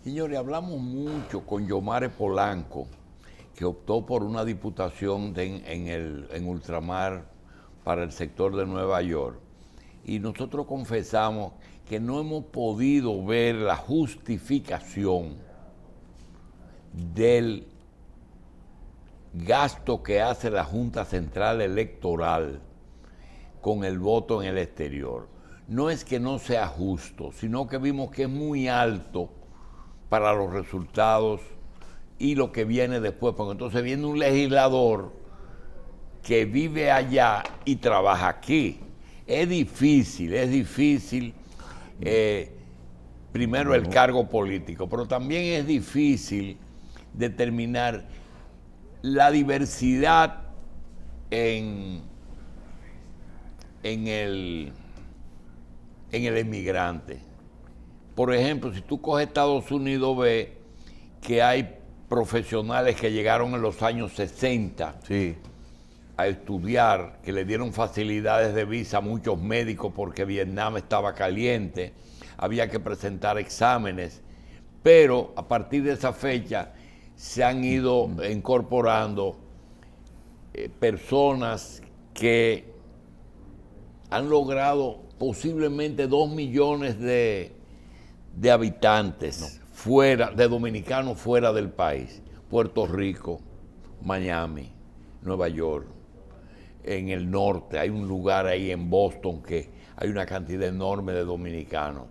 Señores, hablamos mucho con Yomare Polanco, que optó por una diputación en ultramar para el sector de Nueva York. Y nosotros confesamos que no hemos podido ver la justificación del gasto que hace la Junta Central Electoral con el voto en el exterior. No es que no sea justo, sino que vimos que es muy alto para los resultados y lo que viene después, porque entonces viene un legislador que vive allá y trabaja aquí. Es difícil, primero el cargo político, pero también es difícil determinar la diversidad en el emigrante. Por ejemplo, si tú coges Estados Unidos, ves que hay profesionales que llegaron en los años 60 Sí. a estudiar, que le dieron facilidades de visa a muchos médicos porque Vietnam estaba caliente, había que presentar exámenes, pero a partir de esa fecha se han ido incorporando personas que han logrado posiblemente 2 millones de habitantes fuera, de dominicanos fuera del país. Puerto Rico, Miami, Nueva York, en el norte, hay un lugar ahí en Boston que hay una cantidad enorme de dominicanos.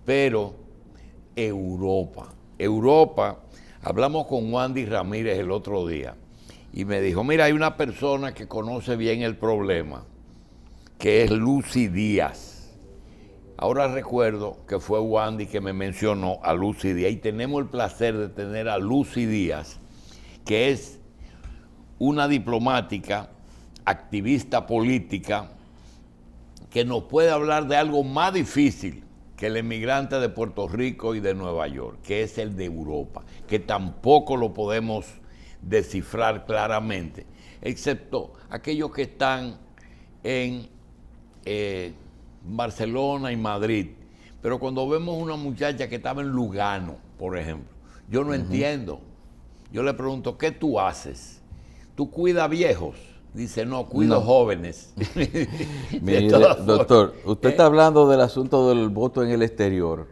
Pero Europa, hablamos con Wandy Ramírez el otro día y me dijo, mira, hay una persona que conoce bien el problema, que es Lucy Díaz. Ahora recuerdo que fue Wandy que me mencionó a Lucy Díaz y tenemos el placer de tener a Lucy Díaz, que es una diplomática, activista política, que nos puede hablar de algo más difícil que el emigrante de Puerto Rico y de Nueva York, que es el de Europa, que tampoco lo podemos descifrar claramente, excepto aquellos que están en Barcelona y Madrid. Pero cuando vemos una muchacha que estaba en Lugano, por ejemplo, yo no entiendo. Yo le pregunto, ¿qué tú haces? ¿Tú cuidas viejos? Dice, no, cuido jóvenes. Mire, doctor, usted está hablando del asunto del voto en el exterior.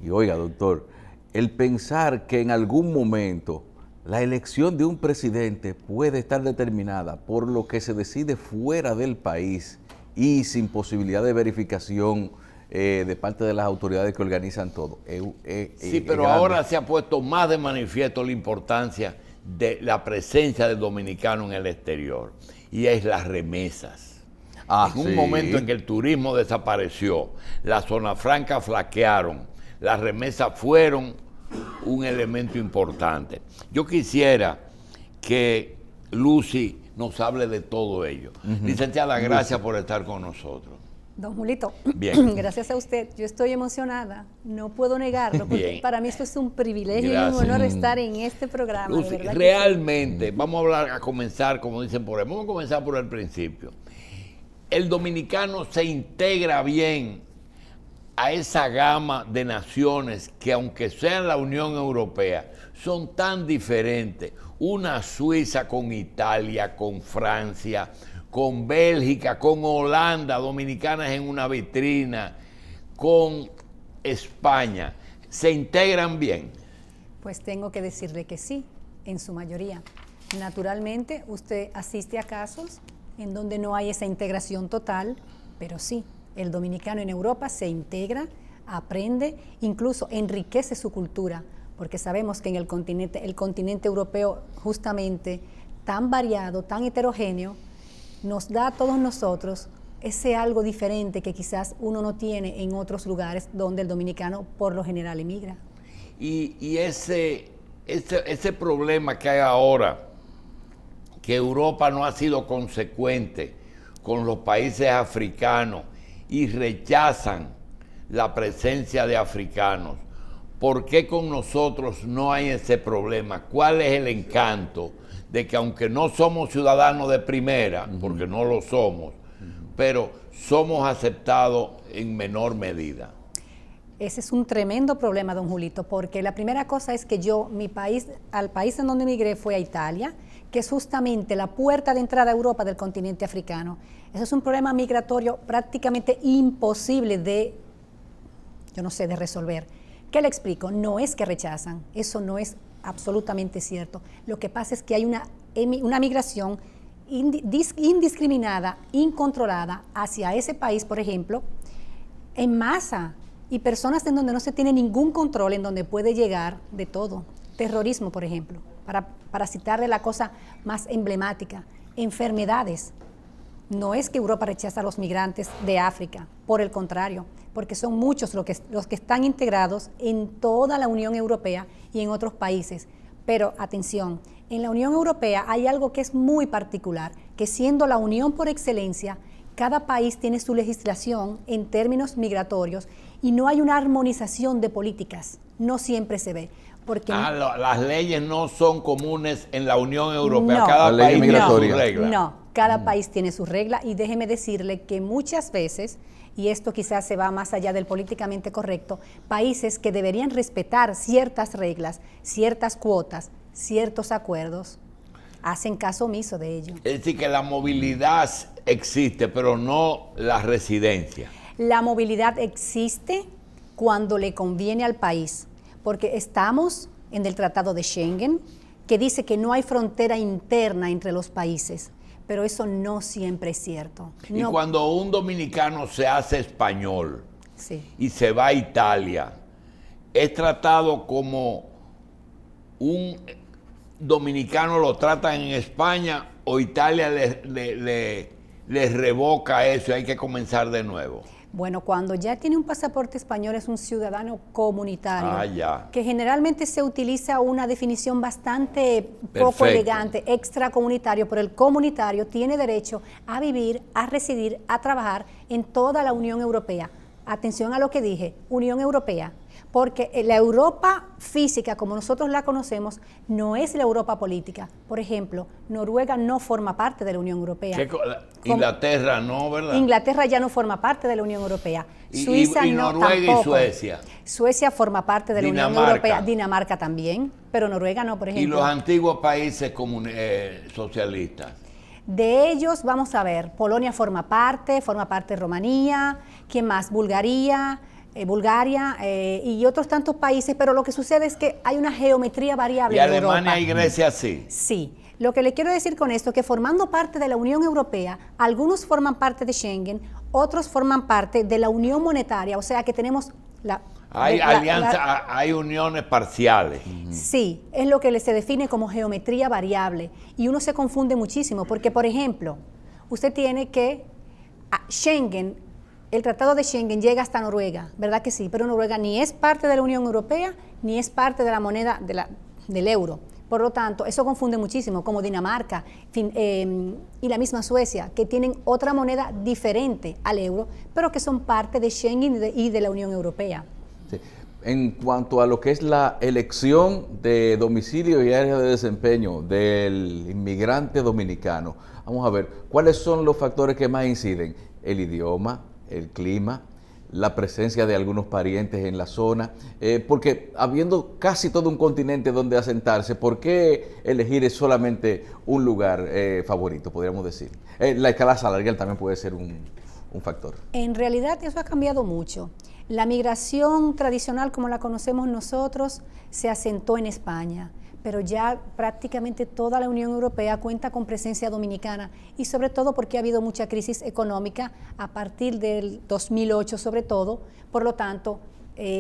Y oiga, doctor, el pensar que en algún momento la elección de un presidente puede estar determinada por lo que se decide fuera del país y sin posibilidad de verificación de parte de las autoridades que organizan todo. Sí, pero ahora se ha puesto más de manifiesto la importancia de la presencia del dominicano en el exterior, y es las remesas. En un momento en que el turismo desapareció, las zonas francas flaquearon, las remesas fueron un elemento importante. Yo quisiera que Lucy nos hable de todo ello. Licenciada, gracias por estar con nosotros. Don Julito, Bien. gracias a usted. Yo estoy emocionada, no puedo negarlo, porque Bien. para mí esto es un privilegio Gracias. y un honor estar en este programa. Lucy, de verdad que realmente, vamos a hablar, a comenzar, como dicen por ahí, vamos a comenzar por el principio. El dominicano se integra bien a esa gama de naciones que, aunque sean la Unión Europea, son tan diferentes. Una Suiza con Italia, con Francia, con Bélgica, con Holanda, dominicanas en una vitrina, con España. ¿Se integran bien? Pues tengo que decirle que sí, en su mayoría. Naturalmente, usted asiste a casos en donde no hay esa integración total, pero sí, el dominicano en Europa se integra, aprende, incluso enriquece su cultura, porque sabemos que en el continente europeo, justamente tan variado, tan heterogéneo, nos da a todos nosotros ese algo diferente que quizás uno no tiene en otros lugares donde el dominicano por lo general emigra. Y ese problema que hay ahora, que Europa no ha sido consecuente con los países africanos y rechazan la presencia de africanos, ¿por qué con nosotros no hay ese problema? ¿Cuál es el encanto de que, aunque no somos ciudadanos de primera, porque no lo somos, pero somos aceptados en menor medida? Ese es un tremendo problema, don Julito, porque la primera cosa es que al país en donde emigré fue a Italia, que es justamente la puerta de entrada a Europa del continente africano. Eso es un problema migratorio prácticamente imposible de resolver. ¿Qué le explico? No es que rechazan, eso no es absolutamente cierto. Lo que pasa es que hay una migración indiscriminada, incontrolada hacia ese país, por ejemplo, en masa, y personas en donde no se tiene ningún control, en donde puede llegar de todo. Terrorismo, por ejemplo, para citarle la cosa más emblemática. Enfermedades. No es que Europa rechaza a los migrantes de África, por el contrario, porque son muchos los que están integrados en toda la Unión Europea y en otros países. Pero atención, en la Unión Europea hay algo que es muy particular, que siendo la unión por excelencia, cada país tiene su legislación en términos migratorios y no hay una armonización de políticas, no siempre se ve. Porque las leyes no son comunes en la Unión Europea, no, cada país tiene su migratoria. regla. No, cada país tiene su regla y déjeme decirle que muchas veces, y esto quizás se va más allá del políticamente correcto, países que deberían respetar ciertas reglas, ciertas cuotas, ciertos acuerdos, hacen caso omiso de ello. Es decir, que la movilidad existe, pero no la residencia. La movilidad existe cuando le conviene al país, porque estamos en el Tratado de Schengen, que dice que no hay frontera interna entre los países, pero eso no siempre es cierto. Y No. cuando un dominicano se hace español Sí. y se va a Italia, es tratado como un dominicano lo tratan en España o Italia les revoca eso y hay que comenzar de nuevo. Bueno, cuando ya tiene un pasaporte español es un ciudadano comunitario, Ah, ya. que generalmente se utiliza una definición bastante poco Perfecto. elegante, extracomunitario, pero el comunitario tiene derecho a vivir, a residir, a trabajar en toda la Unión Europea. Atención a lo que dije, Unión Europea, porque la Europa física, como nosotros la conocemos, no es la Europa política. Por ejemplo, Noruega no forma parte de la Unión Europea. Inglaterra no, ¿verdad? Inglaterra ya no forma parte de la Unión Europea. Y Suiza no, Noruega tampoco. y Suecia. Suecia forma parte de la Unión Dinamarca. Europea. Dinamarca también, pero Noruega no, por Y ejemplo. los antiguos países socialistas. De ellos, vamos a ver, Polonia forma parte Rumanía, ¿quién más? Bulgaria y otros tantos países, pero lo que sucede es que hay una geometría variable Y en Alemania Europa. y Grecia sí. Sí, lo que le quiero decir con esto es que formando parte de la Unión Europea, algunos forman parte de Schengen, otros forman parte de la Unión Monetaria, o sea que tenemos Hay uniones parciales. Sí, es lo que se define como geometría variable y uno se confunde muchísimo porque, por ejemplo, usted tiene que Schengen, el Tratado de Schengen llega hasta Noruega, ¿verdad que sí? Pero Noruega ni es parte de la Unión Europea ni es parte de la moneda del euro. Por lo tanto, eso confunde muchísimo, como Dinamarca y la misma Suecia, que tienen otra moneda diferente al euro, pero que son parte de Schengen y de la Unión Europea. Sí. En cuanto a lo que es la elección de domicilio y área de desempeño del inmigrante dominicano, vamos a ver, ¿cuáles son los factores que más inciden? El idioma, el clima, la presencia de algunos parientes en la zona, porque habiendo casi todo un continente donde asentarse, ¿por qué elegir solamente un lugar favorito, podríamos decir? La escala salarial también puede ser un factor. En realidad eso ha cambiado mucho. La migración tradicional como la conocemos nosotros se asentó en España, pero ya prácticamente toda la Unión Europea cuenta con presencia dominicana y sobre todo porque ha habido mucha crisis económica a partir del 2008 sobre todo, por lo tanto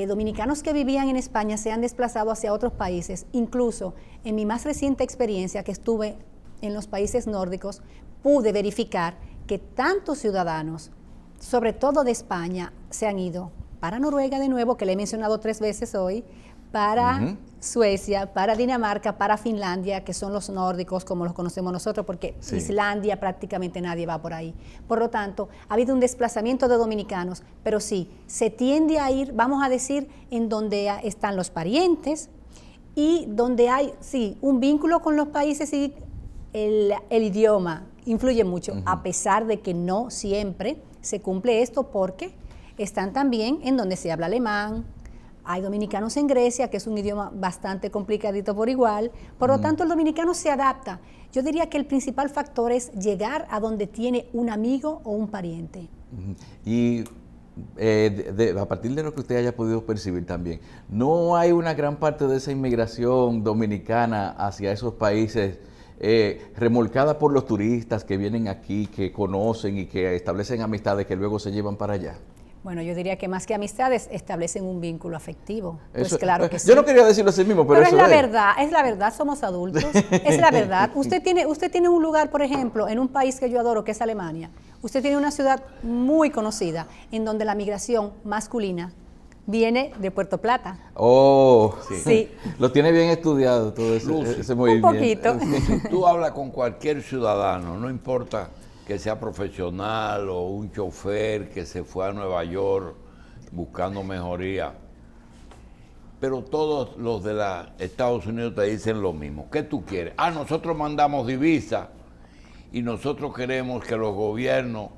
dominicanos que vivían en España se han desplazado hacia otros países, incluso en mi más reciente experiencia que estuve en los países nórdicos, pude verificar que tantos ciudadanos, sobre todo de España, se han ido para Noruega de nuevo, que le he mencionado 3 veces hoy, para Suecia, para Dinamarca, para Finlandia, que son los nórdicos como los conocemos nosotros, porque sí. Islandia prácticamente nadie va por ahí. Por lo tanto, ha habido un desplazamiento de dominicanos, pero sí, se tiende a ir, vamos a decir, en donde están los parientes y donde hay, sí, un vínculo con los países y el idioma influye mucho, a pesar de que no siempre se cumple esto porque están también en donde se habla alemán. Hay dominicanos en Grecia, que es un idioma bastante complicadito por igual. Por lo tanto, el dominicano se adapta. Yo diría que el principal factor es llegar a donde tiene un amigo o un pariente. Y a partir de lo que usted haya podido percibir también, ¿no hay una gran parte de esa inmigración dominicana hacia esos países remolcada por los turistas que vienen aquí, que conocen y que establecen amistades que luego se llevan para allá? Bueno, yo diría que más que amistades establecen un vínculo afectivo. Pues Eso, claro que sí. Yo no quería decirlo así mismo, pero es eso la verdad, somos adultos, es la verdad. Usted tiene un lugar, por ejemplo, en un país que yo adoro, que es Alemania. Usted tiene una ciudad muy conocida en donde la migración masculina viene de Puerto Plata. Oh, sí. Lo tiene bien estudiado todo ese movimiento. Un poquito. Si tú hablas con cualquier ciudadano, no importa que sea profesional o un chofer que se fue a Nueva York buscando mejoría, pero todos los de Estados Unidos te dicen lo mismo. ¿Qué tú quieres? Nosotros mandamos divisas y nosotros queremos que los gobiernos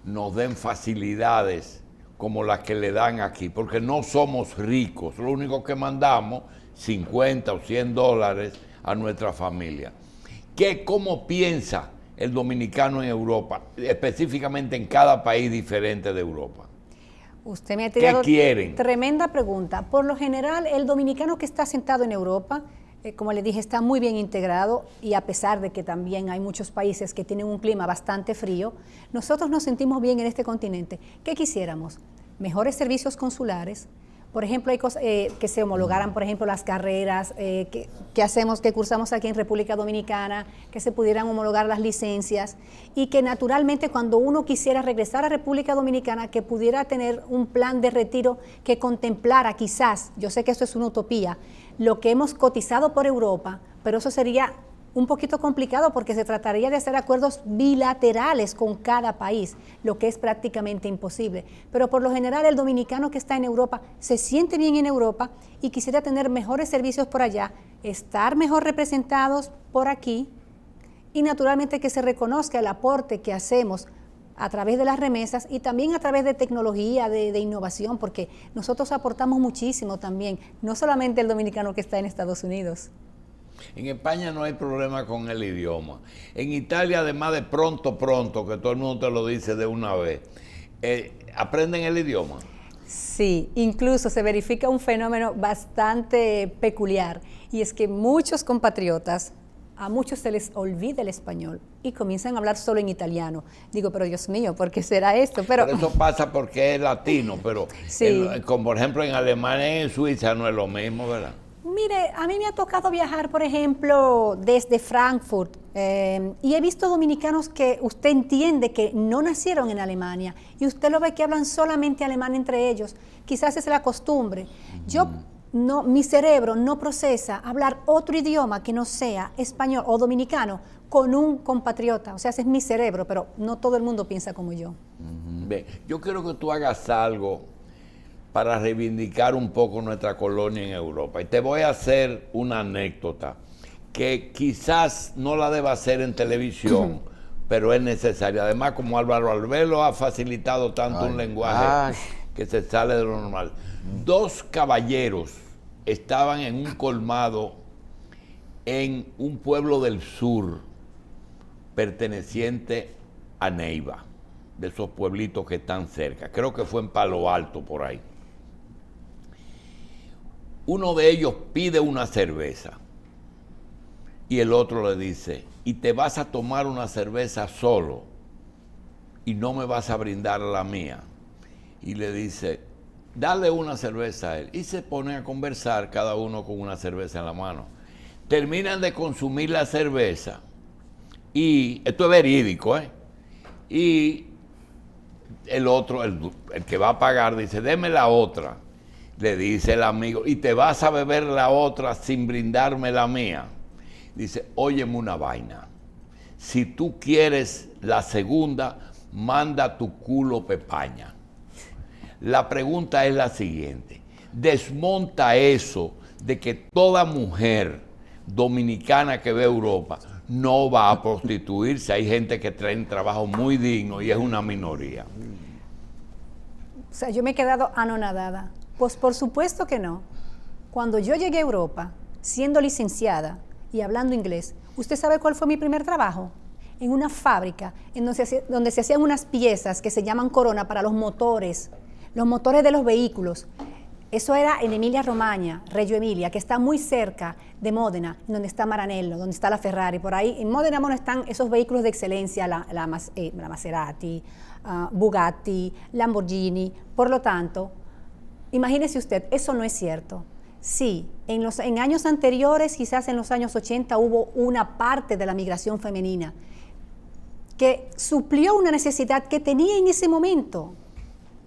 nos den facilidades como las que le dan aquí, porque no somos ricos, lo único que mandamos, 50 o 100 dólares a nuestra familia. ¿Cómo piensa el dominicano en Europa, específicamente en cada país diferente de Europa? Usted me ha tirado ¿Qué quieren? Tremenda pregunta. Por lo general, el dominicano que está sentado en Europa, como le dije, está muy bien integrado, y a pesar de que también hay muchos países que tienen un clima bastante frío, nosotros nos sentimos bien en este continente. ¿Qué quisiéramos? Mejores servicios consulares. Por ejemplo, hay cosas que se homologaran, por ejemplo, las carreras que cursamos aquí en República Dominicana, que se pudieran homologar las licencias, y que naturalmente cuando uno quisiera regresar a República Dominicana, que pudiera tener un plan de retiro que contemplara quizás, yo sé que esto es una utopía, lo que hemos cotizado por Europa, pero eso sería un poquito complicado porque se trataría de hacer acuerdos bilaterales con cada país, lo que es prácticamente imposible. Pero por lo general el dominicano que está en Europa se siente bien en Europa y quisiera tener mejores servicios por allá, estar mejor representados por aquí, y naturalmente que se reconozca el aporte que hacemos a través de las remesas y también a través de tecnología, de innovación, porque nosotros aportamos muchísimo también, no solamente el dominicano que está en Estados Unidos. En España no hay problema con el idioma. En Italia, además de pronto, que todo el mundo te lo dice de una vez, ¿aprenden el idioma? Sí, incluso se verifica un fenómeno bastante peculiar, y es que muchos compatriotas, a muchos se les olvida el español y comienzan a hablar solo en italiano. Digo, pero Dios mío, ¿por qué será esto? Pero eso pasa porque es latino, pero sí. Como por ejemplo en Alemania y en Suiza no es lo mismo, ¿verdad? Mire, a mí me ha tocado viajar, por ejemplo, desde Frankfurt, y he visto dominicanos que usted entiende que no nacieron en Alemania, y usted lo ve que hablan solamente alemán entre ellos. Quizás es la costumbre. Mi cerebro no procesa hablar otro idioma que no sea español o dominicano con un compatriota. O sea, ese es mi cerebro, pero no todo el mundo piensa como yo. Bien, yo quiero que tú hagas algo para reivindicar un poco nuestra colonia en Europa. Y te voy a hacer una anécdota que quizás no la deba hacer en televisión, pero es necesaria. Además, como Álvaro Albelo ha facilitado tanto un lenguaje que se sale de lo normal. 2 caballeros estaban en un colmado en un pueblo del sur perteneciente a Neiva, de esos pueblitos que están cerca. Creo que fue en Palo Alto, por ahí. Uno de ellos pide una cerveza y el otro le dice, y te vas a tomar una cerveza solo y no me vas a brindar la mía. Y le dice, dale una cerveza a él. Y se ponen a conversar, cada uno con una cerveza en la mano. Terminan de consumir la cerveza y, esto es verídico, y el otro, el que va a pagar, dice, deme la otra. Le dice el amigo, y te vas a beber la otra sin brindarme la mía. Dice, óyeme una vaina. Si tú quieres la segunda, manda tu culo pepaña. La pregunta es la siguiente. Desmonta eso de que toda mujer dominicana que ve a Europa no va a prostituirse. Hay gente que trae un trabajo muy digno y es una minoría. O sea, yo me he quedado anonadada. Pues por supuesto que no. Cuando yo llegué a Europa, siendo licenciada y hablando inglés, ¿usted sabe cuál fue mi primer trabajo? En una fábrica en donde se hacían unas piezas que se llaman Corona para los motores de los vehículos. Eso era en Emilia-Romagna, Reggio Emilia, que está muy cerca de Módena, donde está Maranello, donde está la Ferrari. Por ahí, en Módena están esos vehículos de excelencia, la Maserati, Bugatti, Lamborghini. Por lo tanto, imagínese usted, eso no es cierto. Sí, en años anteriores, quizás en los años 80, hubo una parte de la migración femenina que suplió una necesidad que tenía en ese momento.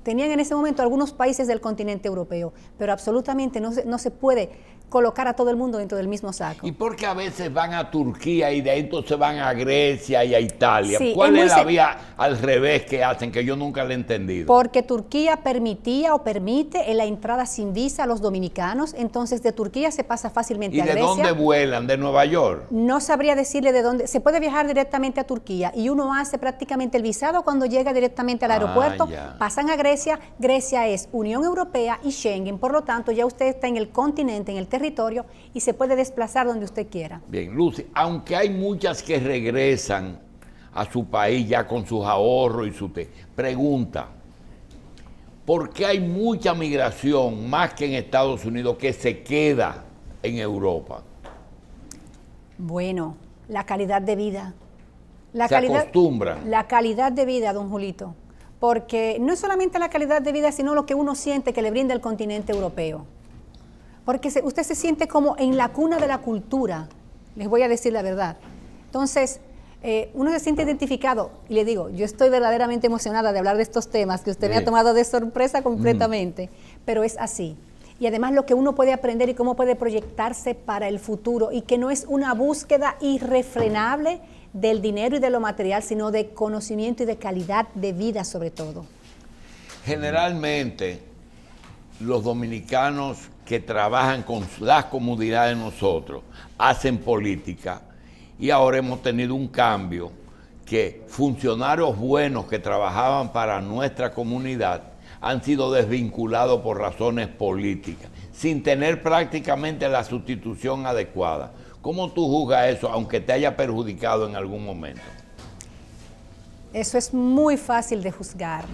Tenían en ese momento algunos países del continente europeo, pero absolutamente no se puede colocar a todo el mundo dentro del mismo saco. ¿Y por qué a veces van a Turquía y de ahí entonces van a Grecia y a Italia? Sí, ¿Cuál es la vía al revés que hacen, que yo nunca le he entendido? Porque Turquía permitía o permite la entrada sin visa a los dominicanos, entonces de Turquía se pasa fácilmente a Grecia. ¿Y de dónde vuelan? ¿De Nueva York? No sabría decirle de dónde. Se puede viajar directamente a Turquía y uno hace prácticamente el visado cuando llega directamente al aeropuerto, pasan a Grecia. Grecia es Unión Europea y Schengen, por lo tanto ya usted está en el continente, en el territorio y se puede desplazar donde usted quiera. Bien, Lucy, aunque hay muchas que regresan a su país ya con sus ahorros y su pregunta, ¿por qué hay mucha migración más que en Estados Unidos que se queda en Europa? Bueno, la calidad de vida. Acostumbran. La calidad de vida, don Julito, porque no es solamente la calidad de vida, sino lo que uno siente que le brinda el continente europeo. Porque usted se siente como en la cuna de la cultura, les voy a decir la verdad. Entonces, uno se siente identificado, y le digo, yo estoy verdaderamente emocionada de hablar de estos temas, que usted me ha tomado de sorpresa completamente, pero es así. Y además lo que uno puede aprender y cómo puede proyectarse para el futuro, y que no es una búsqueda irrefrenable del dinero y de lo material, sino de conocimiento y de calidad de vida sobre todo. Generalmente, los dominicanos que trabajan con las comunidades de nosotros hacen política, y ahora hemos tenido un cambio que funcionarios buenos que trabajaban para nuestra comunidad han sido desvinculados por razones políticas, sin tener prácticamente la sustitución adecuada. ¿Cómo tú juzgas eso, aunque te haya perjudicado en algún momento? Eso es muy fácil de juzgar.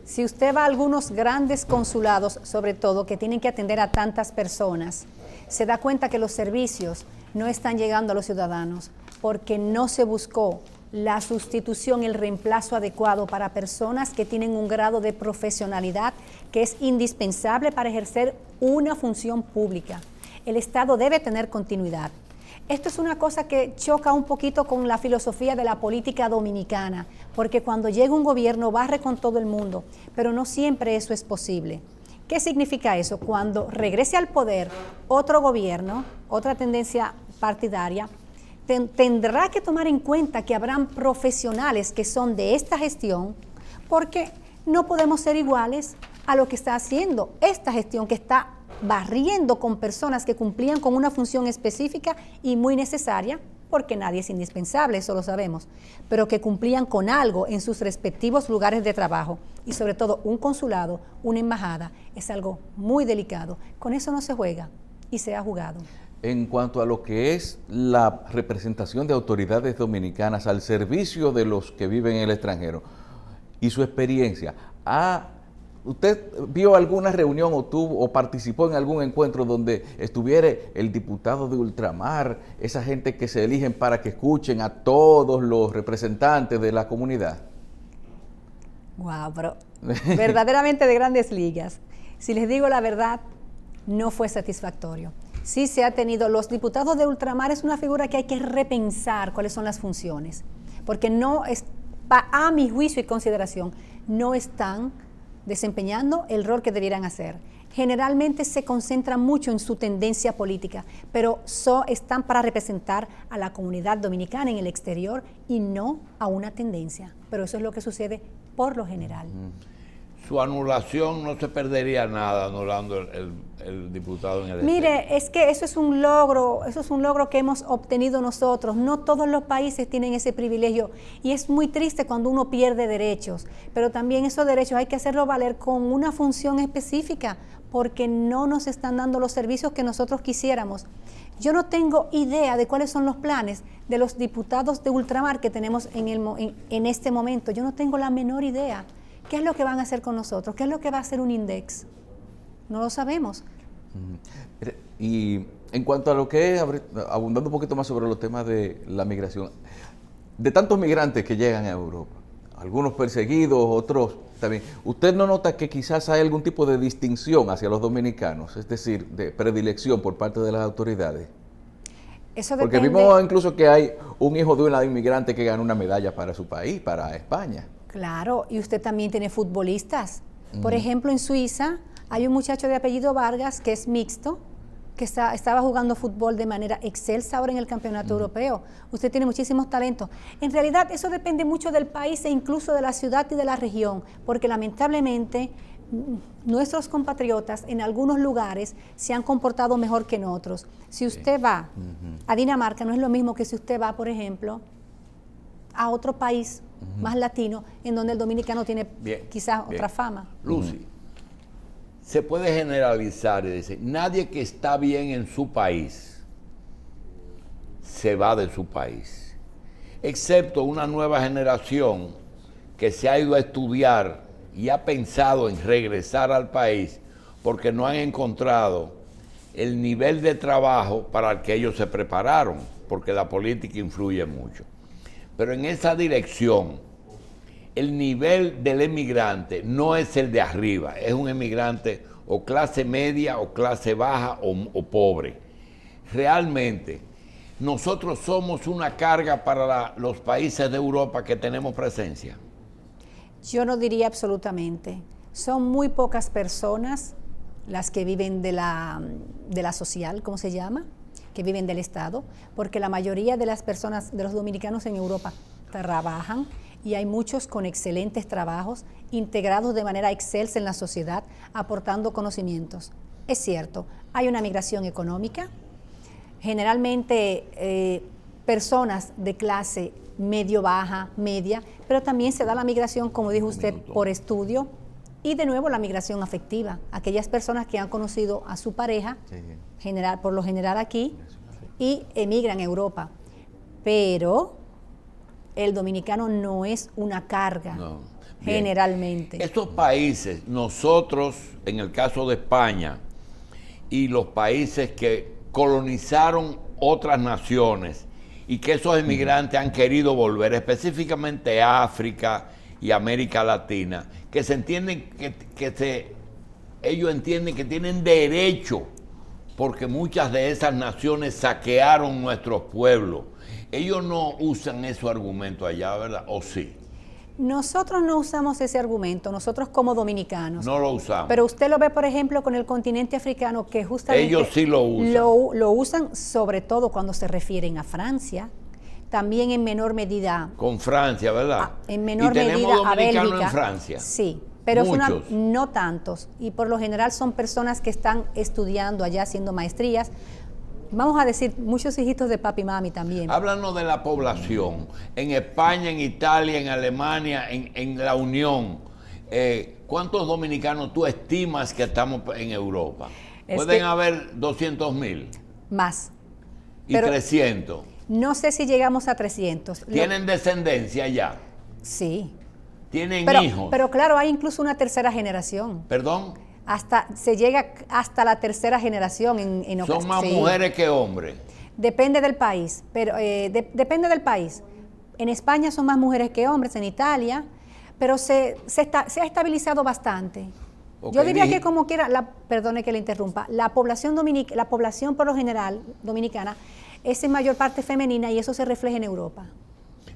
Si usted va a algunos grandes consulados, sobre todo, que tienen que atender a tantas personas, se da cuenta que los servicios no están llegando a los ciudadanos porque no se buscó la sustitución, el reemplazo adecuado para personas que tienen un grado de profesionalidad que es indispensable para ejercer una función pública. El Estado debe tener continuidad. Esto es una cosa que choca un poquito con la filosofía de la política dominicana, porque cuando llega un gobierno barre con todo el mundo, pero no siempre eso es posible. ¿Qué significa eso? Cuando regrese al poder otro gobierno, otra tendencia partidaria, tendrá que tomar en cuenta que habrán profesionales que son de esta gestión, porque no podemos ser iguales a lo que está haciendo esta gestión, que está barriendo con personas que cumplían con una función específica y muy necesaria, porque nadie es indispensable, eso lo sabemos, pero que cumplían con algo en sus respectivos lugares de trabajo, y sobre todo un consulado, una embajada, es algo muy delicado. Con eso no se juega, y se ha jugado. En cuanto a lo que es la representación de autoridades dominicanas al servicio de los que viven en el extranjero y su experiencia, ¿usted vio alguna reunión o participó en algún encuentro donde estuviera el diputado de ultramar, esa gente que se eligen para que escuchen a todos los representantes de la comunidad? Wow, pero verdaderamente de grandes ligas. Si les digo la verdad, no fue satisfactorio. Sí se ha tenido, los diputados de ultramar es una figura que hay que repensar cuáles son las funciones, porque no es, a mi juicio y consideración, no están desempeñando el rol que debieran hacer. Generalmente se concentran mucho en su tendencia política, pero están para representar a la comunidad dominicana en el exterior y no a una tendencia. Pero eso es lo que sucede por lo general. su anulación no se perdería nada anulando el diputado en el exterior. Mire, es que eso es un logro que hemos obtenido nosotros. No todos los países tienen ese privilegio y es muy triste cuando uno pierde derechos, pero también esos derechos hay que hacerlo valer con una función específica porque no nos están dando los servicios que nosotros quisiéramos. Yo no tengo idea de cuáles son los planes de los diputados de ultramar que tenemos en este momento. Yo no tengo la menor idea. ¿Qué es lo que van a hacer con nosotros? ¿Qué es lo que va a hacer un INDEX? No lo sabemos. Y en cuanto a lo que es, abundando un poquito más sobre los temas de la migración, de tantos migrantes que llegan a Europa, algunos perseguidos, otros también, ¿usted no nota que quizás hay algún tipo de distinción hacia los dominicanos, es decir, de predilección por parte de las autoridades? Eso porque depende. vimos incluso que hay un hijo de una inmigrante que ganó una medalla para su país, para España. Claro, y usted también tiene futbolistas. Por ejemplo, en Suiza hay un muchacho de apellido Vargas que es mixto, que estaba jugando fútbol de manera excelsa ahora en el campeonato europeo. Usted tiene muchísimos talentos. En realidad eso depende mucho del país e incluso de la ciudad y de la región, porque lamentablemente nuestros compatriotas en algunos lugares se han comportado mejor que en otros. Si usted va a Dinamarca, no es lo mismo que si usted va, por ejemplo, a otro país más latino, en donde el dominicano tiene quizás otra fama. Lucy, se puede generalizar y decir, nadie que está bien en su país se va de su país, excepto una nueva generación que se ha ido a estudiar y ha pensado en regresar al país porque no han encontrado el nivel de trabajo para el que ellos se prepararon, porque la política influye mucho. Pero en esa dirección, el nivel del emigrante no es el de arriba, es un emigrante o clase media o clase baja o pobre. Realmente, nosotros somos una carga para los países de Europa que tenemos presencia. Yo no diría absolutamente. Son muy pocas personas las que viven de la social, ¿cómo se llama?, que viven del Estado, porque la mayoría de las personas, de los dominicanos en Europa, trabajan y hay muchos con excelentes trabajos, integrados de manera excelsa en la sociedad, aportando conocimientos. Es cierto, hay una migración económica, generalmente personas de clase medio-baja, media, pero también se da la migración, como dijo usted, por estudio, y de nuevo la migración afectiva, aquellas personas que han conocido a su pareja, por lo general aquí, y emigran a Europa. Pero el dominicano no es una carga, generalmente. Estos países, nosotros, en el caso de España, y los países que colonizaron otras naciones, y que esos emigrantes han querido volver, específicamente África y América Latina, que se entienden ellos entienden que tienen derecho, porque muchas de esas naciones saquearon nuestros pueblos. Ellos no usan ese argumento allá, ¿verdad? ¿O sí? Nosotros no usamos ese argumento, nosotros como dominicanos. No lo usamos. Pero usted lo ve, por ejemplo, con el continente africano, que justamente ellos sí lo usan. Lo usan sobre todo cuando se refieren a Francia, también en menor medida. Con Francia, ¿verdad? En menor medida a Bélgica. ¿Y tenemos dominicanos en Francia? Sí, pero no tantos. Y por lo general son personas que están estudiando allá, haciendo maestrías. Vamos a decir, muchos hijitos de papi y mami también. Háblanos de la población. En España, en Italia, en Alemania, en la Unión. ¿Cuántos dominicanos tú estimas que estamos en Europa? ¿Pueden haber 200,000? Más. ¿Y 300? No sé si llegamos a 300. ¿Tienen descendencia ya? Sí. ¿Tienen hijos? Pero claro, hay incluso una tercera generación. ¿Perdón? Se llega hasta la tercera generación en ocasiones. ¿Son más mujeres que hombres? Depende del país, pero depende del país. En España son más mujeres que hombres, en Italia, pero se ha estabilizado bastante. Okay. Yo diría que como quiera, perdone que le interrumpa, la población por lo general dominicana es en mayor parte femenina y eso se refleja en Europa.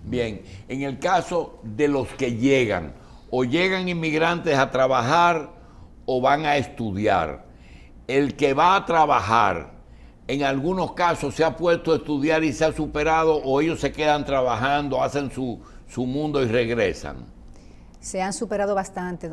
Bien, en el caso de los que llegan, o llegan inmigrantes a trabajar o van a estudiar, el que va a trabajar, en algunos casos se ha puesto a estudiar y se ha superado, o ellos se quedan trabajando, hacen su mundo y regresan. Se han superado bastante.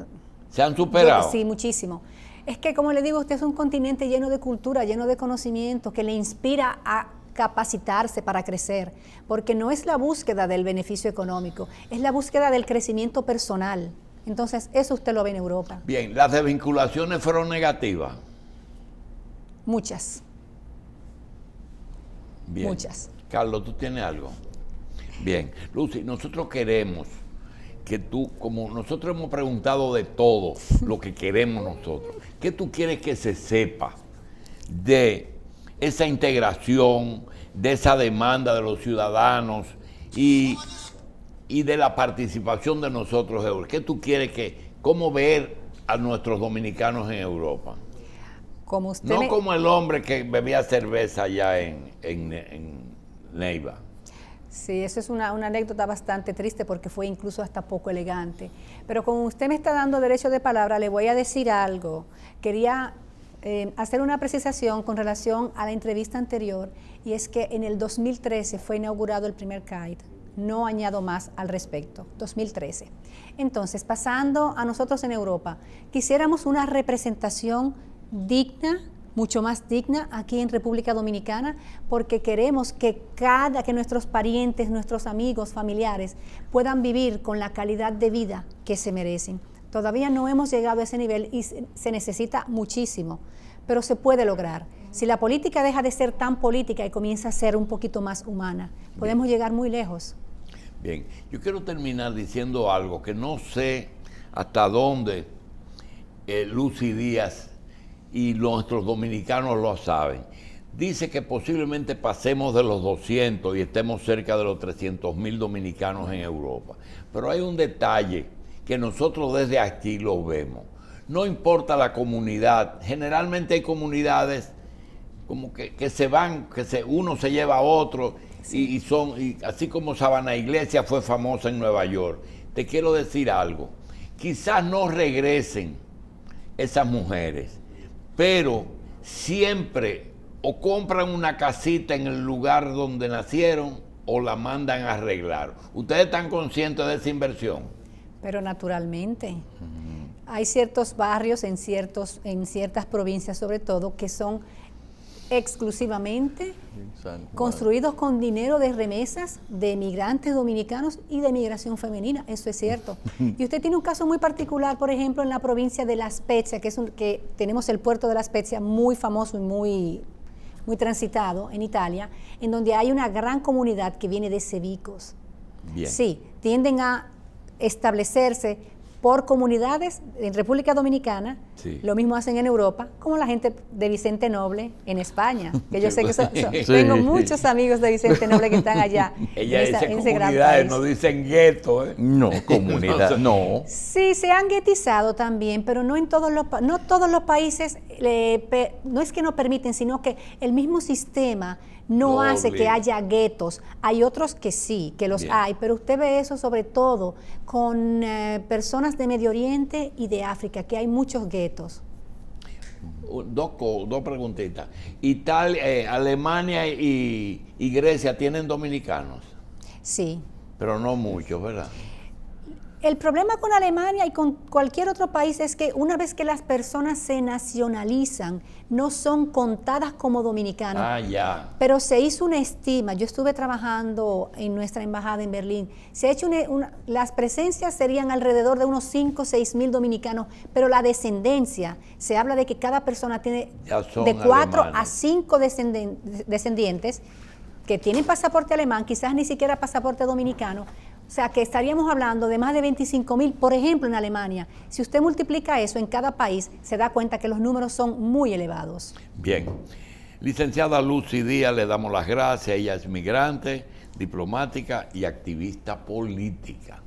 ¿Se han superado? Sí, muchísimo. Es que, como le digo, usted es un continente lleno de cultura, lleno de conocimiento, que le inspira a capacitarse para crecer, porque no es la búsqueda del beneficio económico, es la búsqueda del crecimiento personal. Entonces, eso usted lo ve en Europa. Bien, ¿las desvinculaciones fueron negativas? Muchas. Bien. Muchas. Carlos, ¿tú tienes algo? Bien. Lucy, nosotros queremos que tú, como nosotros hemos preguntado de todo lo que queremos nosotros, ¿qué tú quieres que se sepa de esa integración, de esa demanda de los ciudadanos y de la participación de nosotros? ¿Qué tú quieres cómo ver a nuestros dominicanos en Europa? Como usted No como el hombre que bebía cerveza allá en Neiva. Sí, eso es una anécdota bastante triste porque fue incluso hasta poco elegante. Pero como usted me está dando derecho de palabra, le voy a decir algo. Quería hacer una precisación con relación a la entrevista anterior, y es que en el 2013 fue inaugurado el primer CAID. No añado más al respecto, 2013. Entonces, pasando a nosotros en Europa, quisiéramos una representación digna, mucho más digna aquí en República Dominicana, porque queremos que nuestros parientes, nuestros amigos, familiares puedan vivir con la calidad de vida que se merecen. Todavía no hemos llegado a ese nivel y se necesita muchísimo, pero se puede lograr. Si la política deja de ser tan política y comienza a ser un poquito más humana, podemos llegar muy lejos. Bien, yo quiero terminar diciendo algo que no sé hasta dónde Lucy Díaz y nuestros dominicanos lo saben. Dice que posiblemente pasemos de los 200 y estemos cerca de los 300,000 dominicanos en Europa. Pero hay un detalle que nosotros desde aquí lo vemos. No importa la comunidad, generalmente hay comunidades como que se van, uno se lleva a otro, sí. y así como Sabana Iglesia fue famosa en Nueva York. Te quiero decir algo, quizás no regresen esas mujeres, pero siempre o compran una casita en el lugar donde nacieron o la mandan a arreglar. ¿Ustedes están conscientes de esa inversión? Pero naturalmente. Hay ciertos barrios en ciertas provincias, sobre todo, que son exclusivamente construidos con dinero de remesas de migrantes dominicanos y de migración femenina, eso es cierto. Y usted tiene un caso muy particular, por ejemplo, en la provincia de La Spezia, que tenemos el puerto de La Spezia muy famoso y muy transitado en Italia, en donde hay una gran comunidad que viene de cebicos. Bien. Sí, tienden a establecerse por comunidades en República Dominicana, sí. Lo mismo hacen en Europa, como la gente de Vicente Noble en España, que yo sé que Sí. tengo muchos amigos de Vicente Noble que están allá. Ella dice en ese gran comunidades, país. no dicen gueto, ¿eh? No, comunidad, no. Sí, se han guetizado también, pero no en todos no todos los países, no es que no permiten, sino que el mismo sistema no Lo hace obliga. que haya guetos. Hay otros que sí, que los Bien. hay, pero usted ve eso sobre todo con personas de Medio Oriente y de África, que hay muchos guetos. Dos preguntitas. Italia, Alemania y Grecia tienen dominicanos, Sí. pero no muchos, ¿verdad? El problema con Alemania y con cualquier otro país es que una vez que las personas se nacionalizan, no son contadas como dominicanos. Ah, ya. Pero se hizo una estima, yo estuve trabajando en nuestra embajada en Berlín, se ha hecho las presencias serían alrededor de unos 5 o 6 mil dominicanos, pero la descendencia, se habla de que cada persona tiene Ya son de 4 alemanes. a 5 descendientes que tienen pasaporte alemán, quizás ni siquiera pasaporte dominicano. O sea, que estaríamos hablando de más de 25,000, por ejemplo, en Alemania. Si usted multiplica eso en cada país, se da cuenta que los números son muy elevados. Bien. Licenciada Lucy Díaz, le damos las gracias. Ella es migrante, diplomática y activista política.